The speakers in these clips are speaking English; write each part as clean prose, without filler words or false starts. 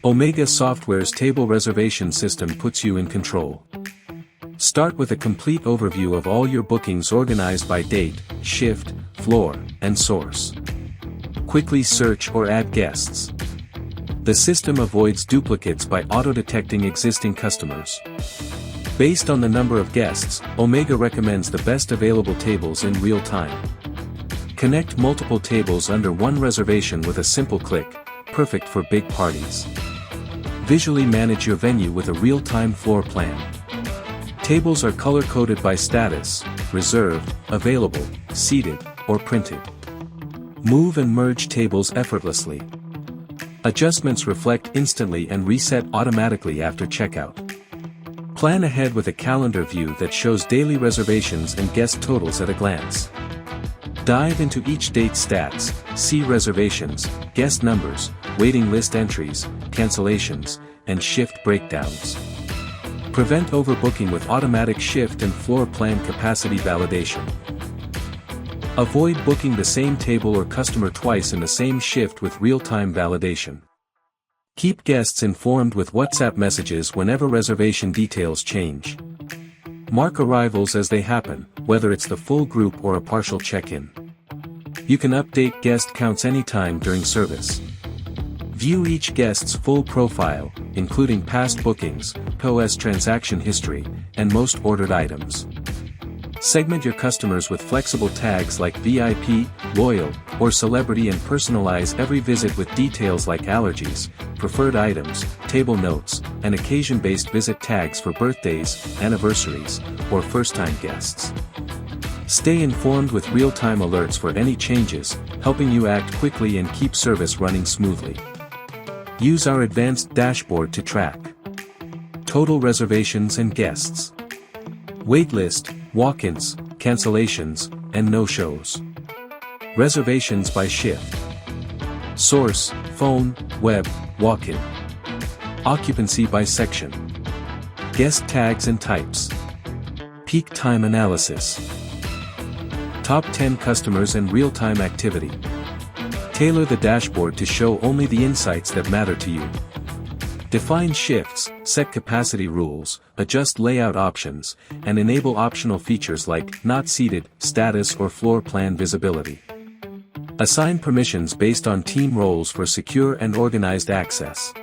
Omega Software's table reservation system puts you in control. Start with a complete overview of all your bookings organized by date, shift, floor, and source. Quickly search or add guests. The system avoids duplicates by auto-detecting existing customers. Based on the number of guests, Omega recommends the best available tables in real time. Connect multiple tables under one reservation with a simple click, perfect for big parties. Visually manage your venue with a real-time floor plan. Tables are color-coded by status, reserved, available, seated, or printed. Move and merge tables effortlessly. Adjustments reflect instantly and reset automatically after checkout. Plan ahead with a calendar view that shows daily reservations and guest totals at a glance. Dive into each date stats, see reservations, guest numbers, waiting list entries, cancellations, and shift breakdowns. Prevent overbooking with automatic shift and floor plan capacity validation. Avoid booking the same table or customer twice in the same shift with real-time validation. Keep guests informed with WhatsApp messages whenever reservation details change. Mark arrivals as they happen, whether it's the full group or a partial check-in. You can update guest counts anytime during service. View each guest's full profile, including past bookings, POS transaction history, and most ordered items. Segment your customers with flexible tags like VIP, Loyal, or Celebrity and personalize every visit with details like allergies, preferred items, table notes, and occasion-based visit tags for birthdays, anniversaries, or first-time guests. Stay informed with real-time alerts for any changes, helping you act quickly and keep service running smoothly. Use our advanced dashboard to track total reservations and guests, waitlist, walk-ins, cancellations, and no-shows. Reservations by shift. Source, phone, web, walk-in. Occupancy by section. Guest tags and types. Peak time analysis. Top 10 customers and real-time activity. Tailor the dashboard to show only the insights that matter to you. Define shifts, set capacity rules, adjust layout options, and enable optional features like not seated, status or floor plan visibility. Assign permissions based on team roles for secure and organized access.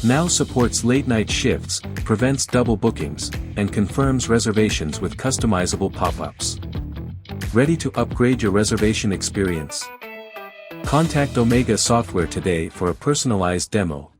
Now supports late-night shifts, prevents double bookings, and confirms reservations with customizable pop-ups. Ready to upgrade your reservation experience? Contact Omega Software today for a personalized demo.